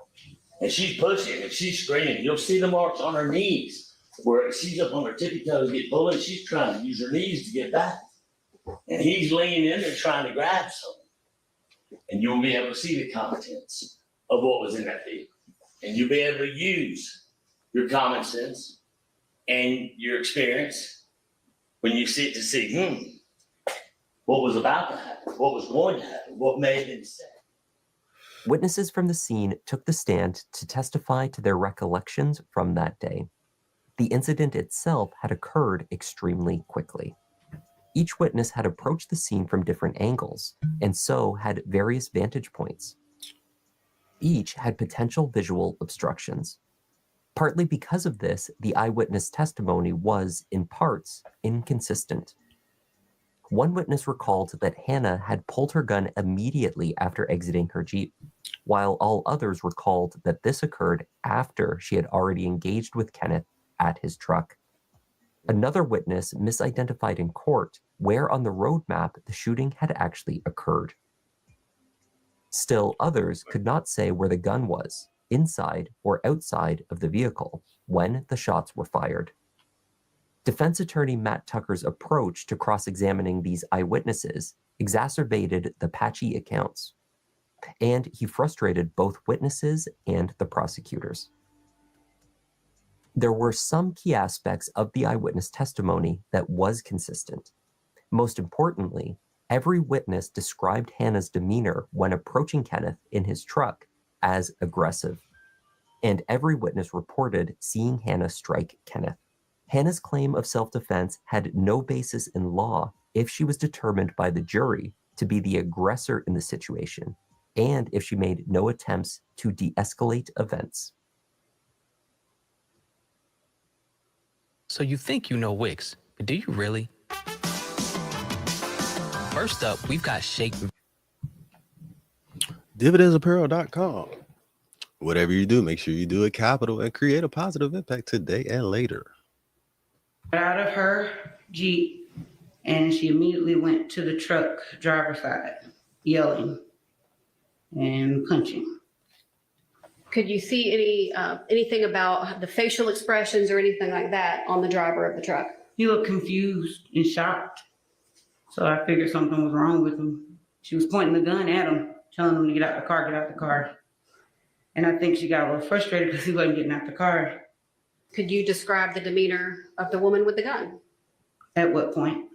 And she's pushing and she's screaming. You'll see the marks on her knees where she's up on her tippy toes, get bullied. She's trying to use her knees to get back. And he's leaning in there trying to grab something. And you'll be able to see the contents of what was in that vehicle. And you'll be able to use your common sense and your experience when you see it to see, what was about to happen, what was going to happen, what may have been said. Witnesses from the scene took the stand to testify to their recollections from that day. The incident itself had occurred extremely quickly. Each witness had approached the scene from different angles, and so had various vantage points. Each had potential visual obstructions. Partly because of this, the eyewitness testimony was, in parts, inconsistent. One witness recalled that Hannah had pulled her gun immediately after exiting her Jeep, while all others recalled that this occurred after she had already engaged with Kenneth at his truck. Another witness misidentified in court where on the road map the shooting had actually occurred. Still, others could not say where the gun was, inside or outside of the vehicle, when the shots were fired. Defense attorney Matt Tucker's approach to cross-examining these eyewitnesses exacerbated the patchy accounts, and he frustrated both witnesses and the prosecutors. There were some key aspects of the eyewitness testimony that was consistent. Most importantly, every witness described Hannah's demeanor when approaching Kenneth in his truck as aggressive, and every witness reported seeing Hannah strike Kenneth. Hannah's claim of self-defense had no basis in law if she was determined by the jury to be the aggressor in the situation, and if she made no attempts to de-escalate events. So you think you know Wix, but do you really? First up, we've got Shake. Dividendsapparel.com. Whatever you do, make sure you do it capital and create a positive impact today and later. Out of her Jeep, and she immediately went to the truck driver's side, yelling and punching. Could you see anything about the facial expressions or anything like that on the driver of the truck? He looked confused and shocked. So I figured something was wrong with him. She was pointing the gun at him, telling him to get out the car. And I think she got a little frustrated because he wasn't getting out the car. Could you describe the demeanor of the woman with the gun? At what point?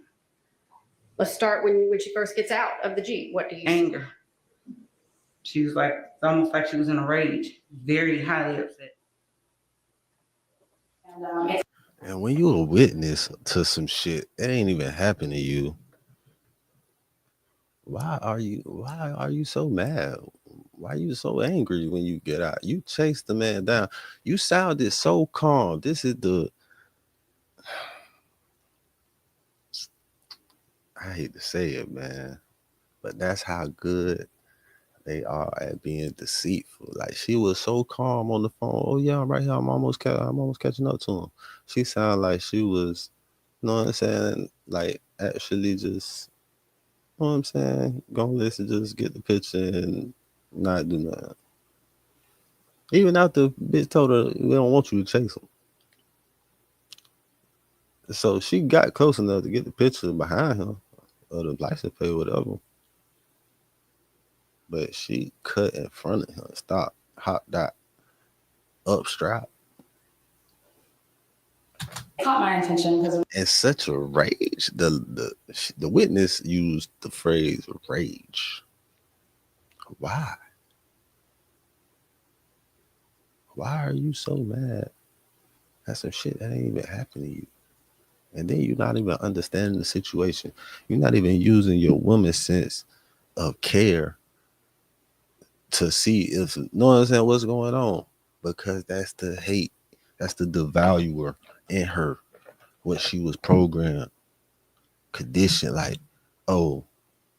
Let's start when she first gets out of the Jeep. What do you see? Anger. She was like, almost like she was in a rage, very highly upset. And when you're a witness to some shit, it ain't even happened to you. Why are you so mad? Why are you so angry when you get out? You chased the man down. You sounded so calm. This is I hate to say it, man, but that's how good they are at being deceitful. Like, she was so calm on the phone. Oh yeah, I'm right here. I'm almost catching up to him. She sounded like she was, you know what I'm saying? Like, actually just, you know what I'm saying? Gonna listen, just get the picture and not do nothing. Even after the bitch told her we don't want you to chase him. So she got close enough to get the picture behind him or the license plate, whatever. But she cut in front of him, stopped, hopped out, up strap. Caught my attention because In such a rage, the witness used the phrase rage. Why? Why are you so mad? That's some shit that ain't even happened to you. And then you're not even understanding the situation. You're not even using your woman sense of care to see if, you know what I'm saying, what's going on. Because that's the hate. That's the devaluer in her. What she was programmed, conditioned, like, oh,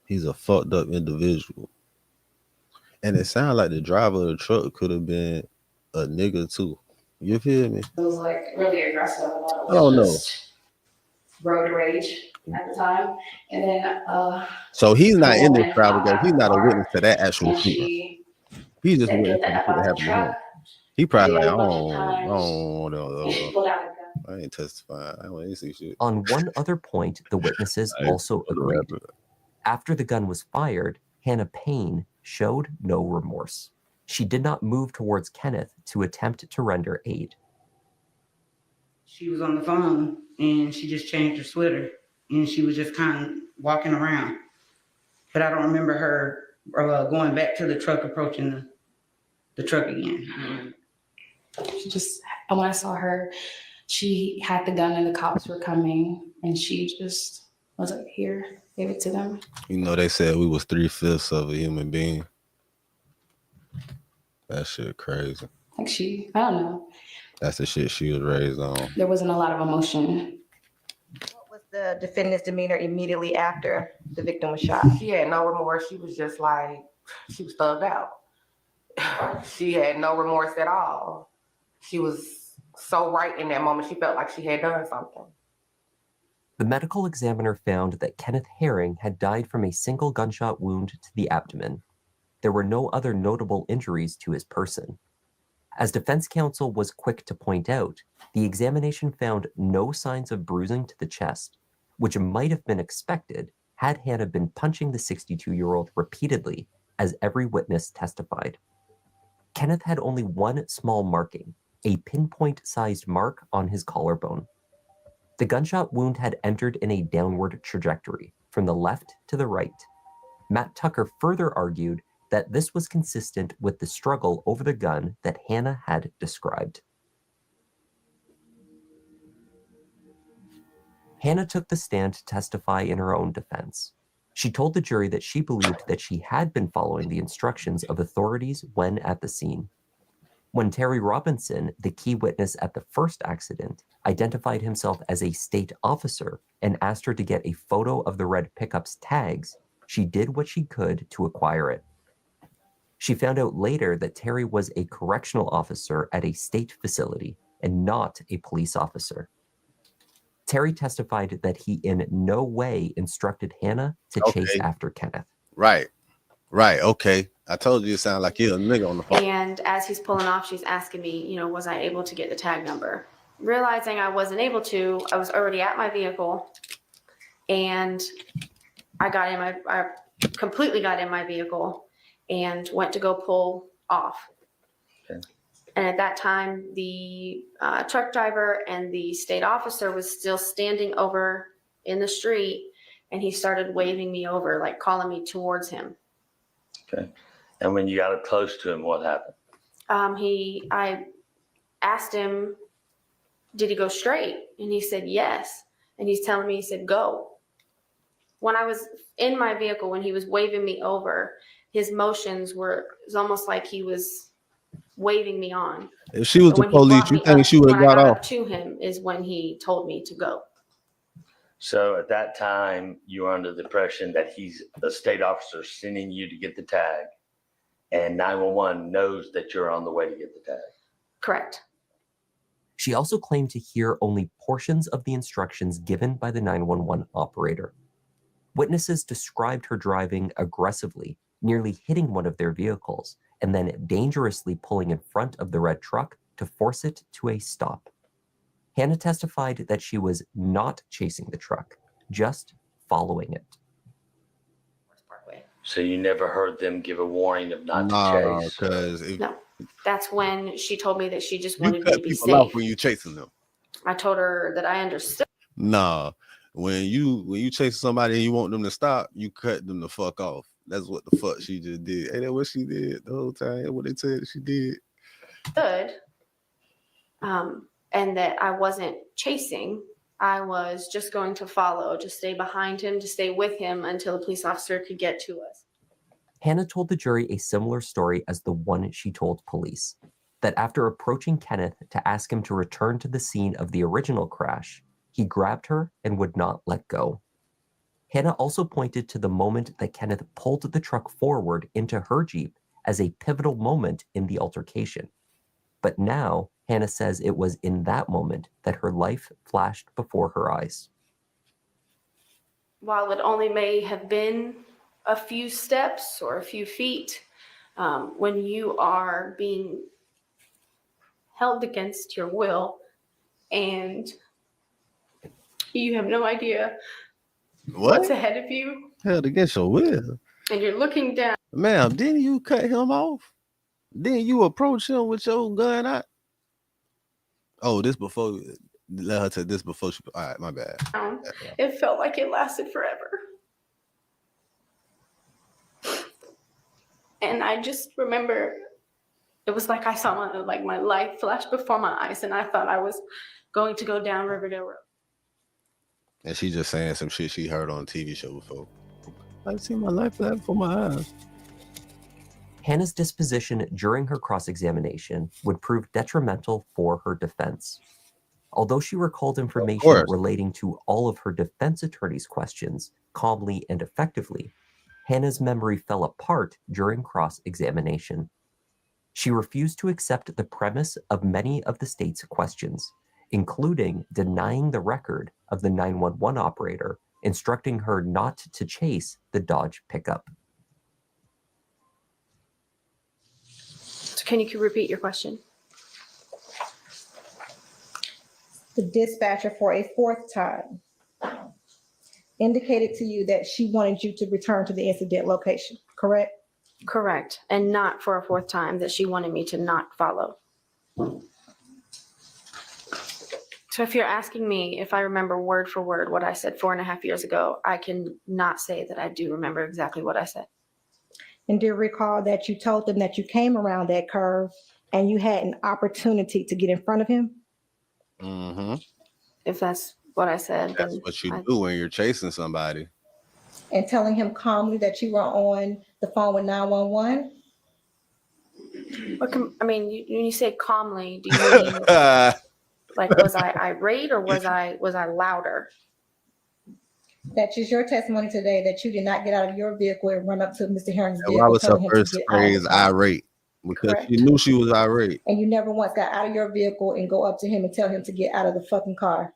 he's a fucked up individual. And it sounded like the driver of the truck could have been a nigga too. You feel me? it was like really aggressive. Oh no. Road rage at the time. And then So he's not in this woman travel game. got He's not a out witness to that actual and shooting. she He's just a said, witness "Get to the the F shit that out the happened to him. truck." He probably like, Did it a bunch of times. And she pulled out a gun. I ain't testifying. I don't even see shit. On one other point, the witnesses also agreed. After the gun was fired, Hannah Payne showed no remorse. She did not move towards Kenneth to attempt to render aid. She was on the phone and she just changed her sweater and she was just kind of walking around. But I don't remember her going back to the truck, approaching the truck again. She just, and when I saw her, she had the gun and the cops were coming and she just was like, here, gave it to them. You know, they said we was 3/5 of a human being. That shit crazy. Like I don't know. That's the shit she was raised on. There wasn't a lot of emotion. What was the defendant's demeanor immediately after the victim was shot? She had no remorse. She was just like, she was thugged out. She had no remorse at all. She was so right in that moment. She felt like she had done something. The medical examiner found that Kenneth Herring had died from a single gunshot wound to the abdomen. There were no other notable injuries to his person. As defense counsel was quick to point out, the examination found no signs of bruising to the chest, which might have been expected had Hannah been punching the 62-year-old repeatedly, as every witness testified. Kenneth had only one small marking, a pinpoint-sized mark on his collarbone. The gunshot wound had entered in a downward trajectory, from the left to the right. Matt Tucker further argued that this was consistent with the struggle over the gun that Hannah had described. Hannah took the stand to testify in her own defense. She told the jury that she believed that she had been following the instructions of authorities when at the scene. When Terry Robinson, the key witness at the first accident, identified himself as a state officer and asked her to get a photo of the red pickup's tags, she did what she could to acquire it. She found out later that Terry was a correctional officer at a state facility and not a police officer. Terry testified that he in no way instructed Hannah to chase after Kenneth. Right. Okay. I told you it sounded like you're a nigga on the phone. And as he's pulling off, she's asking me, was I able to get the tag number? Realizing I wasn't able to, I was already at my vehicle, and I completely got in my vehicle and went to go pull off. Okay. And at that time, the truck driver and the state officer was still standing over in the street, and he started waving me over, like calling me towards him. Okay. And when you got up close to him, what happened? I asked him, did he go straight? And he said, yes. And he's telling me, he said, go. When I was in my vehicle, when he was waving me over, his motions it was almost like he was waving me on. If she was But the when he police, brought you me think up- she would have when I got up off? to him is when he told me to go. So at that time, you were under the impression that he's a state officer sending you to get the tag, and 911 knows that you're on the way to get the tag. Correct. She also claimed to hear only portions of the instructions given by the 911 operator. Witnesses described her driving aggressively, nearly hitting one of their vehicles, and then dangerously pulling in front of the red truck to force it to a stop. Hannah testified that she was not chasing the truck, just following it. So you never heard them give a warning of not Nah, to chase? because No, that's when she told me that she just you wanted me cut to be people off safe. when you chasing them. I told her that I understood. Nah, when you chase somebody and you want them to stop, you cut them the fuck off. That's what the fuck she just did. Ain't that what she did the whole time? Ain't what they said she did. And that I wasn't chasing. I was just going to follow, to stay behind him, to stay with him until the police officer could get to us. Hannah told the jury a similar story as the one she told police, that after approaching Kenneth to ask him to return to the scene of the original crash, he grabbed her and would not let go. Hannah also pointed to the moment that Kenneth pulled the truck forward into her Jeep as a pivotal moment in the altercation. But now, Hannah says it was in that moment that her life flashed before her eyes. While it only may have been a few steps or a few feet, when you are being held against your will and you have no idea what's ahead of you, Held against your will. and you're looking down. Ma'am, didn't you cut him off? Didn't you approach him with your gun out? Oh, this before, let her take this before she, all right, my bad. It felt like it lasted forever. And I just remember it was like I saw my life flash before my eyes, and I thought I was going to go down Riverdale Road. And she just saying some shit she heard on a TV show before. I've seen my life flash before my eyes. Hannah's disposition during her cross-examination would prove detrimental for her defense. Although she recalled information relating to all of her defense attorney's questions calmly and effectively, Hannah's memory fell apart during cross-examination. She refused to accept the premise of many of the state's questions, including denying the record of the 911 operator, instructing her not to chase the Dodge pickup. So can you repeat your question? the dispatcher for a fourth time indicated to you that she wanted you to return to the incident location, correct? Correct. And not for a fourth time, that she wanted me to not follow. So if you're asking me if I remember word for word what I said 4.5 years ago, I can not say that I do remember exactly what I said. And do you recall that you told them that you came around that curve and you had an opportunity to get in front of him? Mm-hmm. If that's what I said, That's then what you do when you're chasing somebody. And telling him calmly that you were on the phone with 911? I mean, when you say calmly, do you mean like was I irate or was I louder? That is your testimony today that you did not get out of your vehicle and run up to Mr. Herring's Why vehicle was her telling him to first get out of phrase the car. irate? Because Correct. she knew she was irate. And you never once got out of your vehicle and go up to him and tell him to get out of the fucking car.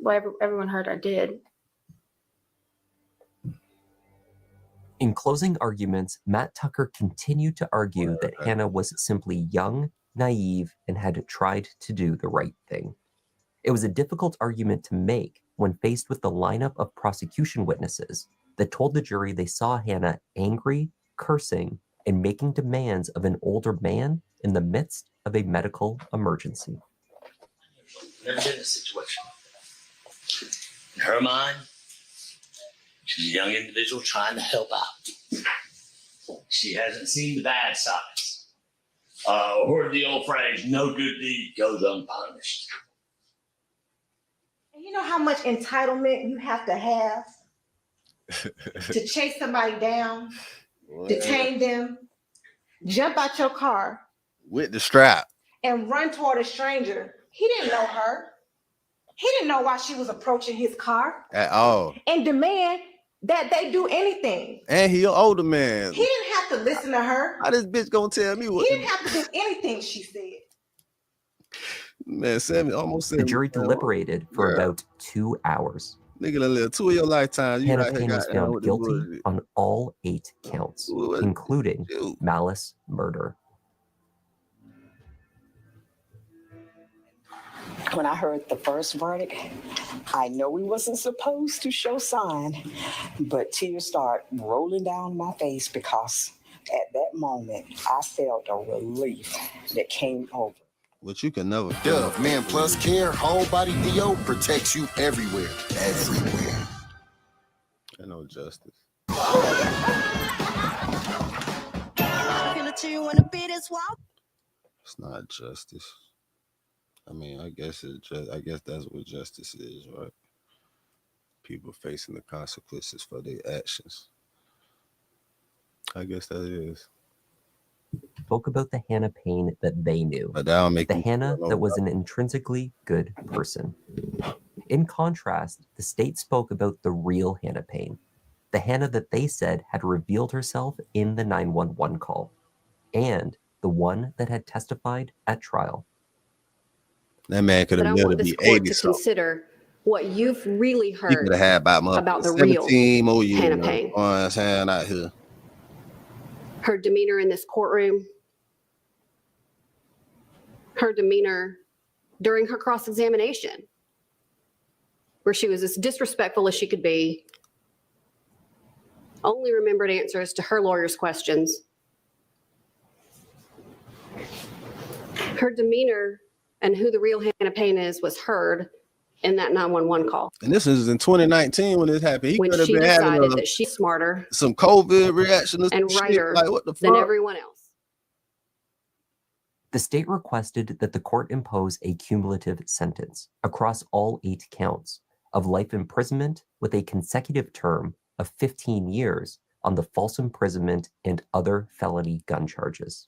Well, everyone heard I did. In closing arguments, Matt Tucker continued to argue that Hannah was simply young, naive, and had tried to do the right thing. It was a difficult argument to make when faced with the lineup of prosecution witnesses that told the jury they saw Hannah angry, cursing, and making demands of an older man in the midst of a medical emergency. Never been in this situation. In her mind, she's a young individual trying to help out. She hasn't seen the bad sides. Heard the old phrase, no good deed goes unpunished. And you know how much entitlement you have to chase somebody down, detain them, jump out your car, With the strap. and run toward a stranger. He didn't know her. He didn't know why she was approaching his car. At all. And demand that they do anything. And he an older man. He didn't have to listen to her. How this bitch gonna tell me what He to didn't have to do anything she said. Man, almost The jury deliberated for about 2 hours. Nigga done lived 2 of your lifetime. You Hannah right here Payne was goddamn found with the guilty bullshit. on all 8 counts, including malice murder. When I heard the first verdict, I know we wasn't supposed to show sign, but tears started rolling down my face because at that moment, I felt a relief that came over. But you can never Dove Man Plus Care Whole Body DO protects you everywhere. Everywhere. Ain't no justice. It's not justice. I mean, I guess that's what justice is, right? People facing the consequences for their actions. I guess that is. Spoke about the Hannah Payne that they knew. But that'll make the me Hannah feel that was an intrinsically good person. In contrast, the state spoke about the real Hannah Payne, the Hannah that they said had revealed herself in the 911 call, and the one that had testified at trial. That man could But I have lived want to this be court 80 to something. consider what you've really He heard could have had about the 17 more real years. Hannah man. Payne. You know what I'm saying? Out here. Her demeanor in this courtroom, her demeanor during her cross-examination, where she was as disrespectful as she could be, only remembered answers to her lawyer's questions. Her demeanor and who the real Hannah Payne is was heard in that 911 call. And this is in 2019 when this happened. He When could have she been having decided that she's smarter some COVID reaction or some and shit. righter Like, what the than fuck? everyone else. The state requested that the court impose a cumulative sentence across all 8 counts of life imprisonment with a consecutive term of 15 years on the false imprisonment and other felony gun charges.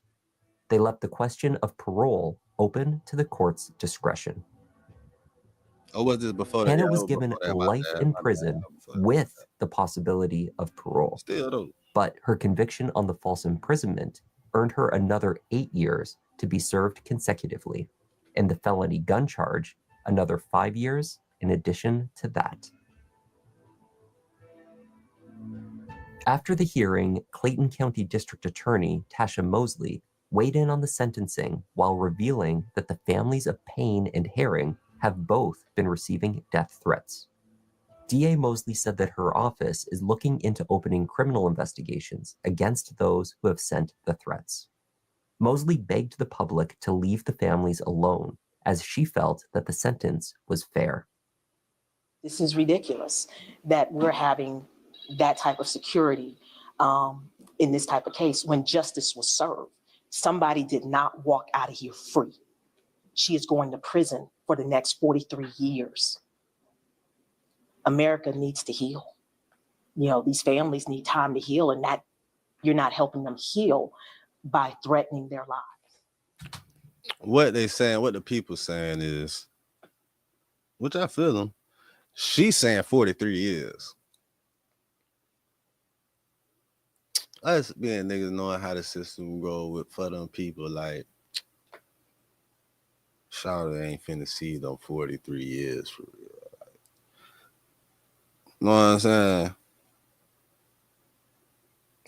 They left the question of parole open to the court's discretion. Or was this before that? Hannah Yeah, was that given before that. My life bad, in my bad. prison with the possibility of parole. Still though. But her conviction on the false imprisonment earned her another 8 years to be served consecutively, and the felony gun charge another 5 years in addition to that. After the hearing, Clayton County District Attorney Tasha Mosley weighed in on the sentencing while revealing that the families of Payne and Herring have both been receiving death threats. DA Mosley said that her office is looking into opening criminal investigations against those who have sent the threats. Mosley begged the public to leave the families alone, as she felt that the sentence was fair. This is ridiculous that we're having that type of security in this type of case when justice was served. Somebody did not walk out of here free. She is going to prison for the next 43 years. America needs to heal. You know, these families need time to heal, and that you're not helping them heal by threatening their lives. What they saying, what the people saying is, which I feel them, she's saying 43 years. Us being niggas knowing how the system go with for them people, like, Shawty ain't finna see them 43 years for real. Like, know what I'm saying?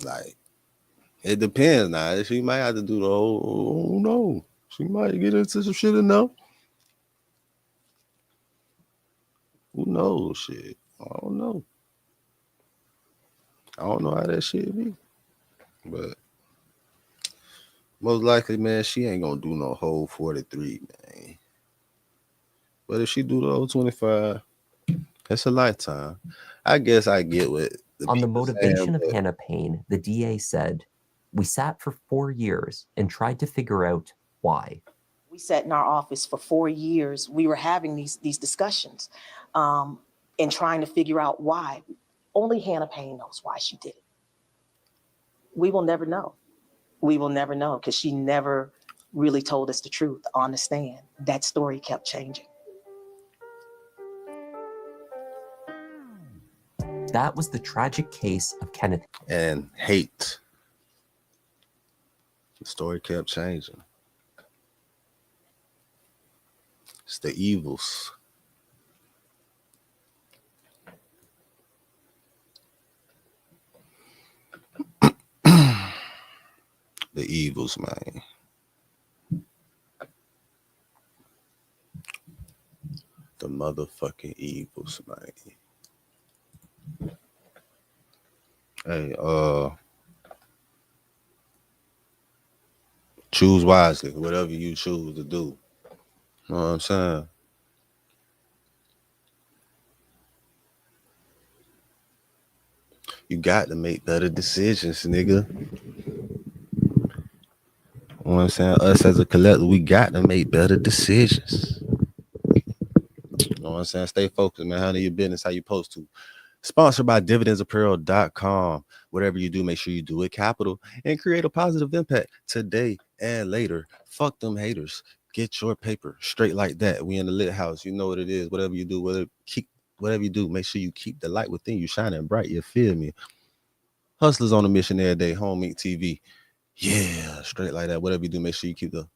Like, it depends now. She might have to do the whole, who knows? She might get into some shit enough. Who knows shit? I don't know. I don't know how that shit be. But most likely, man, she ain't gonna do no whole 43, man. But if she do the whole 25, that's a lifetime. I guess I get what On the motivation of Hannah Payne, the DA said, "We sat for 4 years and tried to figure out why." We sat in our office for 4 years. We were having these discussions and trying to figure out why. Only Hannah Payne knows why she did it. We will never know. We will never know because she never really told us the truth on the stand. That story kept changing. That was the tragic case of Kenneth and hate. The story kept changing. It's the evils. The evils, man. The motherfucking evils, man. Hey, choose wisely, whatever you choose to do. Know what I'm saying? You got to make better decisions, nigga. You know what I'm saying? Us as a collective, we got to make better decisions. You know what I'm saying? Stay focused, man. Handle your business how you supposed to. Sponsored by dividendsapparel.com. Whatever you do, make sure you do it capital and create a positive impact today and later. Fuck them haters. Get your paper straight like that. We in the lit house. You know what it is. Whatever you do, whatever you do, make sure you keep the light within you shining bright. You feel me? Hustlers on a mission every day. Home Meat TV. Yeah, straight like that. Whatever you do, make sure you keep the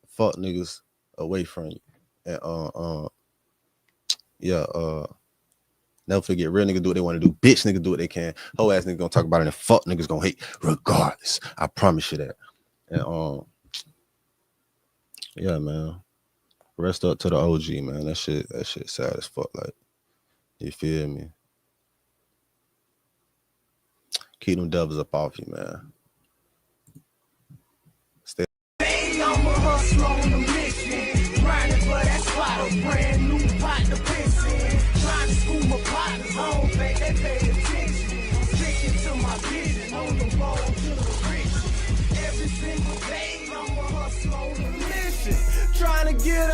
fuck niggas away from you. And never forget, real niggas do what they want to do. Bitch niggas do what they can. Whole ass niggas gonna talk about it and fuck niggas gonna hate regardless. I promise you that. And yeah, man. Rest up to the OG, man. That shit sad as fuck. Like, you feel me? Keep them devils up off you, man. Stay. Baby, I'm a hustler on a mission. Grinding for that spot, a brand new pot to piss in. Trying to school my partners home, baby, they pay attention. Sticking to my vision, on the road to the riches. Every single day, I'm a hustler on a mission. Trying to get